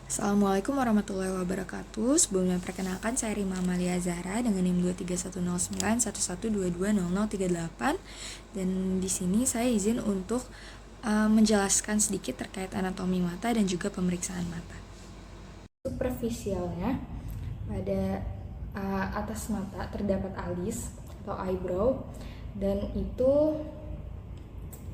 Assalamualaikum warahmatullahi wabarakatuh. Sebelumnya perkenalkan, saya Rima Amalia Zahra dengan NIM 2310911220038. Dan di sini saya izin untuk menjelaskan sedikit terkait anatomi mata dan juga pemeriksaan mata. Superficialnya, pada atas mata terdapat alis atau eyebrow, dan itu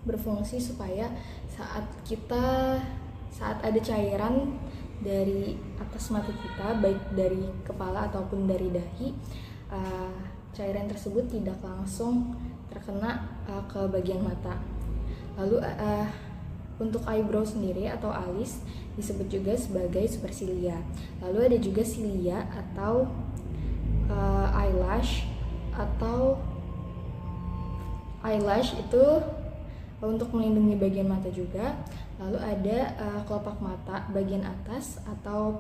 berfungsi supaya saat ada cairan dari atas mata kita, baik dari kepala ataupun dari dahi, cairan tersebut tidak langsung terkena ke bagian mata. Lalu untuk eyebrow sendiri atau alis disebut juga sebagai supercilia. Lalu ada juga cilia atau eyelash itu untuk melindungi bagian mata juga. Lalu ada kelopak mata bagian atas atau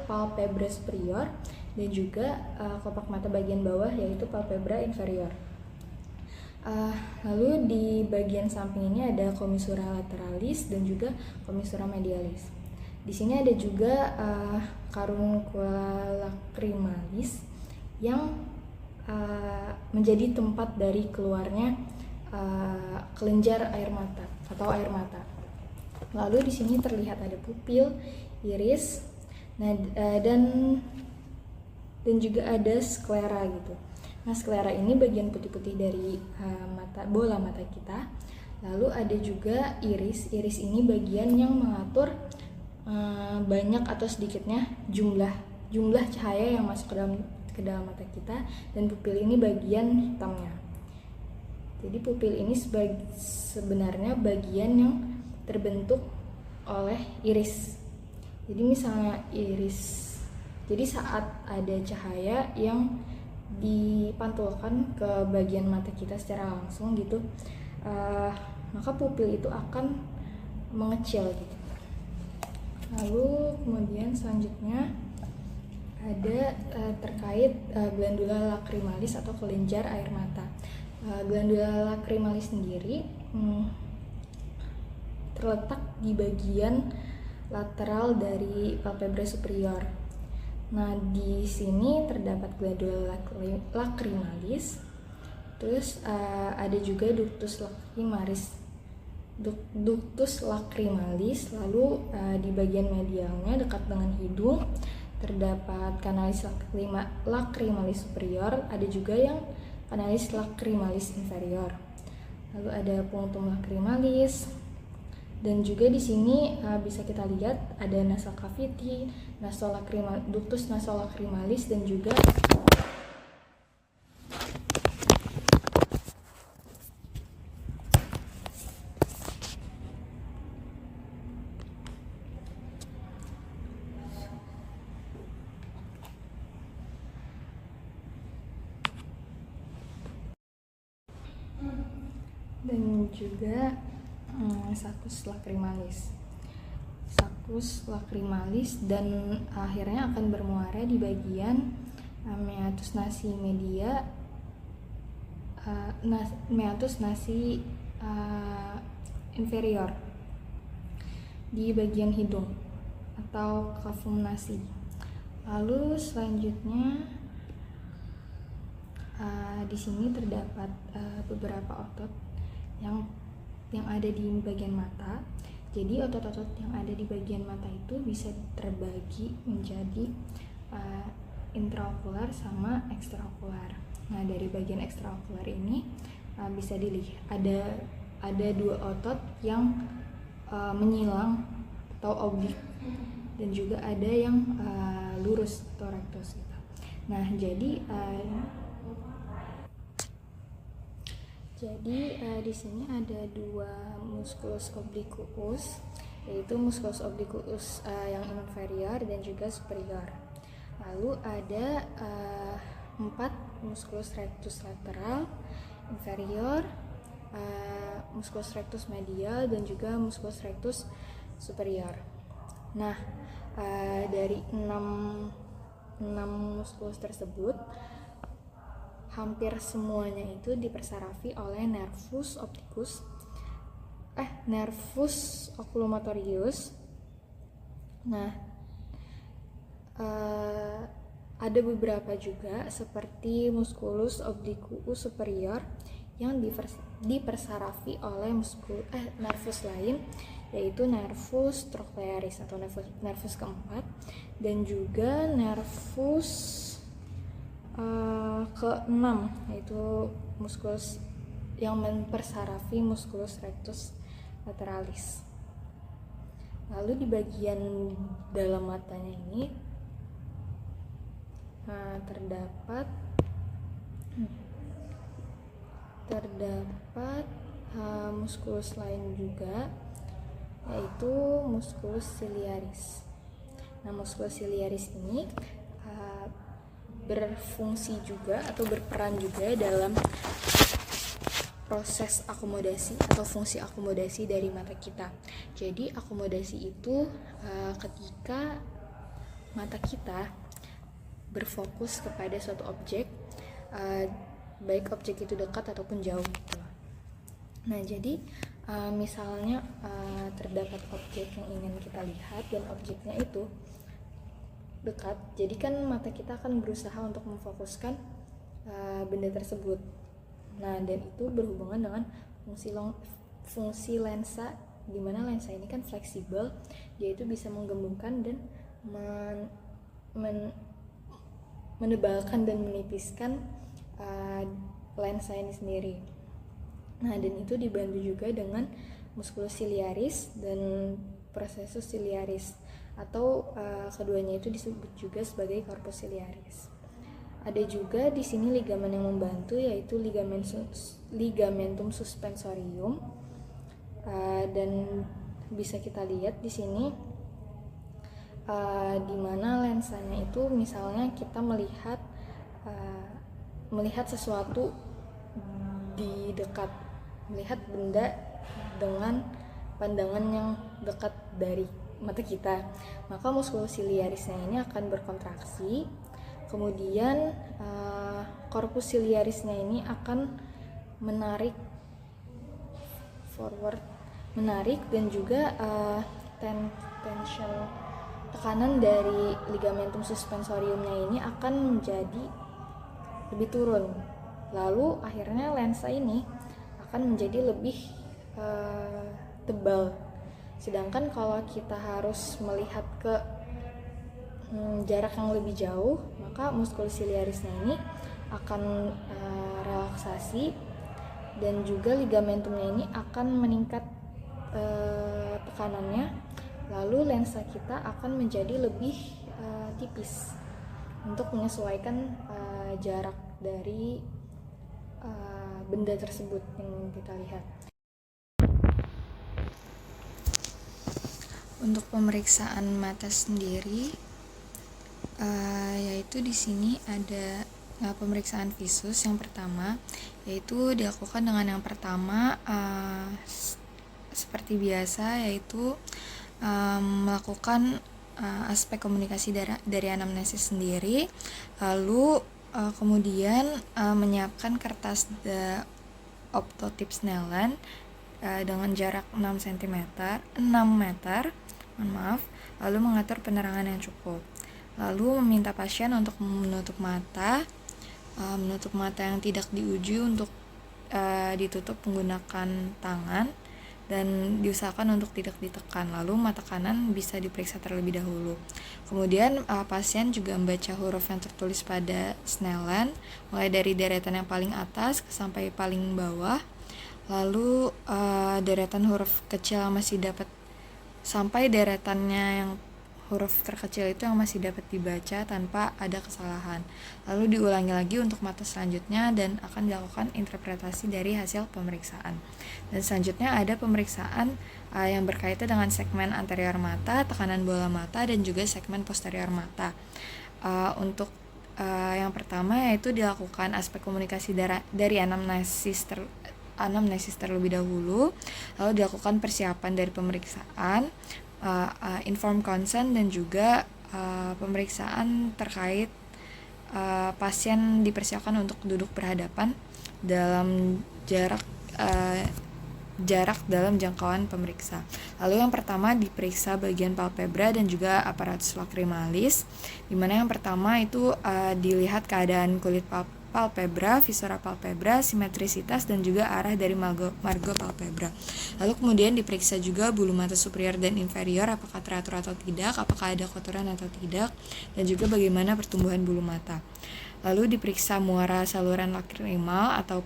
palpebra superior, dan juga kelopak mata bagian bawah yaitu palpebra inferior. Lalu di bagian samping ini ada commissura lateralis dan juga commissura medialis. Di sini ada juga caruncula lacrimalis yang menjadi tempat dari keluarnya kelenjar air mata atau air mata. Lalu di sini terlihat ada pupil, iris, dan juga ada sklera gitu. Nah, sklera ini bagian putih-putih dari bola mata kita. Lalu ada juga iris. Iris ini bagian yang mengatur banyak atau sedikitnya jumlah cahaya yang masuk ke dalam mata kita, dan pupil ini bagian hitamnya. Jadi pupil ini sebenarnya bagian yang terbentuk oleh iris. Jadi misalnya jadi saat ada cahaya yang dipantulkan ke bagian mata kita secara langsung gitu, maka pupil itu akan mengecil gitu. Lalu kemudian selanjutnya ada terkait glandula lacrimalis atau kelenjar air mata. Glandula lacrimalis sendiri terletak di bagian lateral dari palpebra superior. Nah, di sini terdapat glandula lacrimalis. Terus ada juga ductus lacrimalis. Lalu di bagian medialnya dekat dengan hidung terdapat canalis lacrimalis superior. Ada juga yang canalis lacrimalis inferior. Lalu ada punctum lacrimalis. Dan juga di sini bisa kita lihat ada nasal cavity, ductus nasolacrimalis, dan juga saccus lacrimalis, dan akhirnya akan bermuara di bagian meatus nasi media, meatus nasi inferior di bagian hidung atau cavum nasi. Lalu selanjutnya di sini terdapat beberapa otot yang ada di bagian mata. Jadi otot-otot yang ada di bagian mata itu bisa terbagi menjadi intraokular sama ekstraokular. Nah, dari bagian ekstraokular ini bisa dilihat ada dua otot yang menyilang atau oblik, dan juga ada yang lurus atau rectus gitu. Nah, jadi di sini ada dua musculus obliquus, yaitu musculus obliquus yang inferior dan juga superior. Lalu ada 4 musculus rectus lateral, inferior, musculus rectus medial, dan juga musculus rectus superior. Nah, dari 6 musculus tersebut, hampir semuanya itu dipersarafi oleh nervus oculomotorius, Nah, ada beberapa juga seperti musculus obliquus superior yang dipersarafi oleh nervus lain, yaitu nervus trochlearis atau nervus keempat, dan juga nervus keenam, yaitu musculus yang mempersarafi musculus rectus lateralis. Lalu di bagian dalam matanya ini terdapat musculus lain juga, yaitu musculus ciliaris. Nah, musculus ciliaris ini berfungsi juga atau berperan juga dalam proses akomodasi atau fungsi akomodasi dari mata kita. Jadi akomodasi itu ketika mata kita berfokus kepada suatu objek, baik objek itu dekat ataupun jauh gitu. Nah, jadi misalnya terdapat objek yang ingin kita lihat dan objeknya itu dekat, jadi kan mata kita akan berusaha untuk memfokuskan benda tersebut. Nah, dan itu berhubungan dengan fungsi lensa, di mana lensa ini kan fleksibel, dia itu bisa menggembungkan dan menebalkan dan menipiskan lensa ini sendiri. Nah, dan itu dibantu juga dengan musculus ciliaris dan processus ciliaris, atau keduanya itu disebut juga sebagai corpus ciliaris. Ada juga di sini ligamen yang membantu, yaitu ligamentum suspensorium, dan bisa kita lihat di sini di mana lensanya itu misalnya kita melihat sesuatu di dekat, melihat benda dengan pandangan yang dekat dari mata kita, maka musculus ciliarisnya ini akan berkontraksi. Kemudian corpus ciliarisnya ini akan menarik forward, dan juga tekanan dari ligamentum suspensoriumnya ini akan menjadi lebih turun. Lalu akhirnya lensa ini akan menjadi lebih tebal. Sedangkan kalau kita harus melihat ke jarak yang lebih jauh, maka musculus ciliarisnya ini akan relaksasi, dan juga ligamentumnya ini akan meningkat tekanannya. Lalu lensa kita akan menjadi lebih tipis untuk menyesuaikan jarak dari benda tersebut yang kita lihat. Untuk pemeriksaan mata sendiri, yaitu di sini ada pemeriksaan visus yang pertama, yaitu dilakukan dengan yang pertama seperti biasa, yaitu melakukan aspek komunikasi dari anamnesis sendiri, lalu kemudian menyiapkan kertas optotip Snellen dengan jarak 6 meter, lalu mengatur penerangan yang cukup. Lalu meminta pasien untuk menutup mata yang tidak diuji untuk ditutup menggunakan tangan, dan diusahakan untuk tidak ditekan. Lalu mata kanan bisa diperiksa terlebih dahulu. Kemudian pasien juga membaca huruf yang tertulis pada Snellen, mulai dari deretan yang paling atas sampai paling bawah. Lalu deretan huruf kecil yang masih dapat sampai deretannya yang huruf terkecil itu yang masih dapat dibaca tanpa ada kesalahan. Lalu diulangi lagi untuk mata selanjutnya, dan akan dilakukan interpretasi dari hasil pemeriksaan. Dan selanjutnya ada pemeriksaan yang berkaitan dengan segmen anterior mata, tekanan bola mata, dan juga segmen posterior mata. Untuk yang pertama yaitu dilakukan aspek komunikasi dari anamnesis terlebih dahulu, lalu dilakukan persiapan dari pemeriksaan, informed consent, dan juga pemeriksaan terkait pasien dipersiapkan untuk duduk berhadapan dalam jarak jarak dalam jangkauan pemeriksa. Lalu yang pertama diperiksa bagian palpebra dan juga aparatus lacrimalis, di mana yang pertama itu dilihat keadaan kulit palpebra, visera palpebra, simetrisitas dan juga arah dari margo palpebra. Lalu kemudian diperiksa juga bulu mata superior dan inferior, apakah teratur atau tidak, apakah ada kotoran atau tidak, dan juga bagaimana pertumbuhan bulu mata. Lalu diperiksa muara saluran lacrimal atau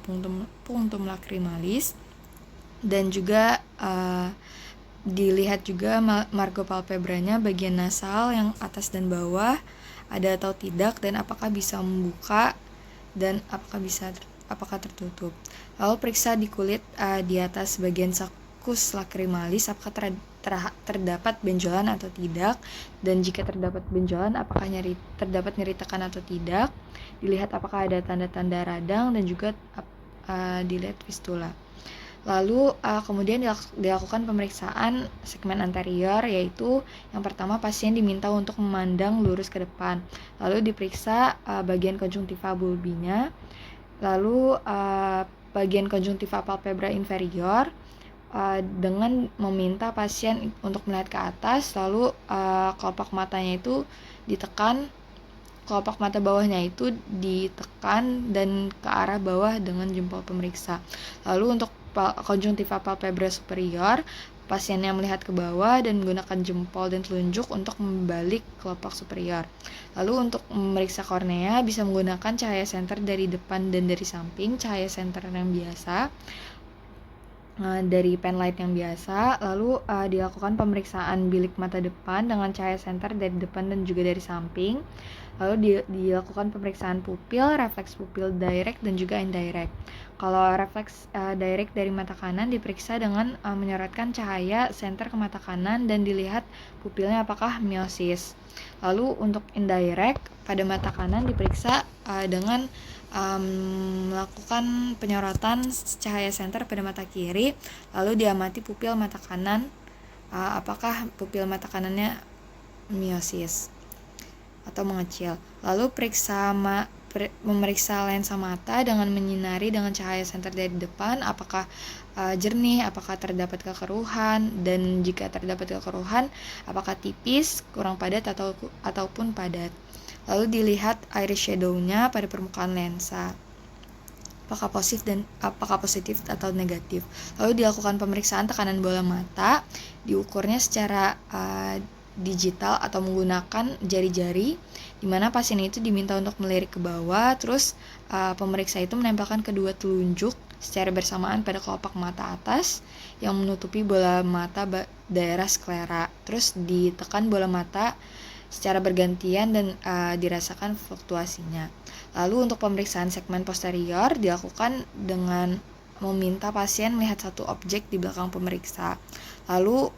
punctum lacrimalis, dan juga dilihat juga margo palpebranya, bagian nasal yang atas dan bawah ada atau tidak, dan apakah bisa membuka dan apakah tertutup. Lalu periksa di kulit di atas bagian sakus lacrimalis, apakah terdapat benjolan atau tidak, dan jika terdapat benjolan apakah terdapat nyeri tekan atau tidak. Dilihat apakah ada tanda-tanda radang dan juga dilihat fistula. Lalu kemudian dilakukan pemeriksaan segmen anterior, yaitu yang pertama pasien diminta untuk memandang lurus ke depan. Lalu diperiksa bagian konjungtiva bulbinya, lalu bagian konjungtiva palpebra inferior dengan meminta pasien untuk melihat ke atas, lalu kelopak matanya itu ditekan, kelopak mata bawahnya itu ditekan dan ke arah bawah dengan jempol pemeriksa. Lalu untuk konjungtiva palpebra superior, pasiennya melihat ke bawah dan menggunakan jempol dan telunjuk untuk membalik kelopak superior. Lalu untuk memeriksa kornea bisa menggunakan cahaya senter dari depan dan dari samping, cahaya senter yang biasa, dari penlight yang biasa. Lalu dilakukan pemeriksaan bilik mata depan dengan cahaya senter dari depan dan juga dari samping. Lalu dilakukan pemeriksaan pupil, refleks pupil direct dan juga indirect. Kalau refleks direct dari mata kanan diperiksa dengan menyorotkan cahaya senter ke mata kanan dan dilihat pupilnya apakah miosis. Lalu untuk indirect pada mata kanan diperiksa dengan melakukan penyorotan cahaya senter pada mata kiri, lalu diamati pupil mata kanan, apakah pupil mata kanannya miosis atau mengecil. Lalu memeriksa lensa mata dengan menyinari dengan cahaya senter dari depan, apakah jernih, apakah terdapat kekeruhan, dan jika terdapat kekeruhan apakah tipis, kurang padat ataupun padat. Lalu dilihat iris shadow-nya pada permukaan lensa, apakah positif atau negatif. Lalu dilakukan pemeriksaan tekanan bola mata, diukurnya secara digital atau menggunakan jari-jari, di mana pasien itu diminta untuk melirik ke bawah, terus pemeriksa itu menempelkan kedua telunjuk secara bersamaan pada kelopak mata atas yang menutupi bola mata daerah sklera, terus ditekan bola mata secara bergantian dan dirasakan fluktuasinya. Lalu untuk pemeriksaan segmen posterior dilakukan dengan meminta pasien melihat satu objek di belakang pemeriksa. Lalu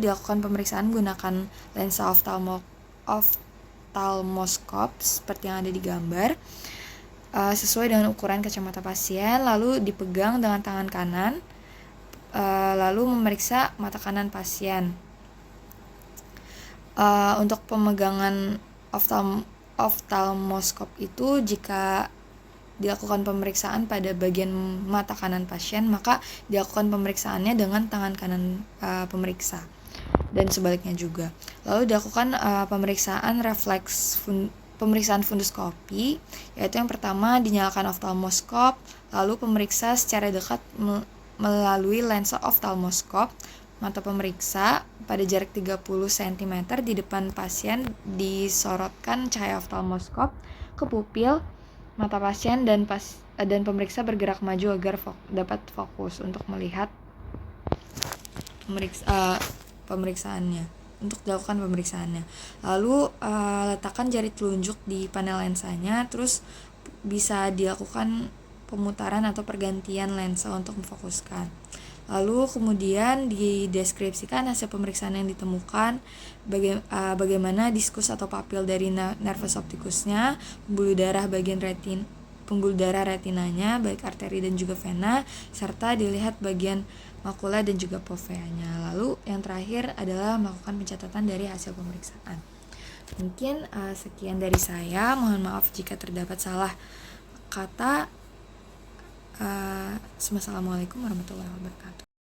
dilakukan pemeriksaan menggunakan lensa ophthalmoscope seperti yang ada di gambar, sesuai dengan ukuran kacamata pasien. Lalu dipegang dengan tangan kanan, lalu memeriksa mata kanan pasien. Untuk pemegangan ophthalmoscope itu, jika dilakukan pemeriksaan pada bagian mata kanan pasien, maka dilakukan pemeriksaannya dengan tangan kanan pemeriksa, dan sebaliknya juga. Lalu dilakukan pemeriksaan pemeriksaan funduskopi, yaitu yang pertama dinyalakan ophthalmoscope, lalu pemeriksa secara dekat melalui lensa ophthalmoscope mata pemeriksa pada jarak 30 cm di depan pasien, disorotkan cahaya ophthalmoscope ke pupil mata pasien dan pemeriksa bergerak maju agar dapat fokus untuk melihat pemeriksaannya, untuk dilakukan pemeriksaannya. Lalu letakkan jari telunjuk di panel lensanya, terus bisa dilakukan pemutaran atau pergantian lensa untuk memfokuskan. Lalu kemudian dideskripsikan hasil pemeriksaan yang ditemukan, bagaimana diskus atau papil dari nervus opticusnya, pembuluh darah retinanya, baik arteri dan juga vena, serta dilihat bagian makula dan juga foveanya. Lalu yang terakhir adalah melakukan pencatatan dari hasil pemeriksaan. Mungkin sekian dari saya, mohon maaf jika terdapat salah kata Assalamualaikum warahmatullahi wabarakatuh.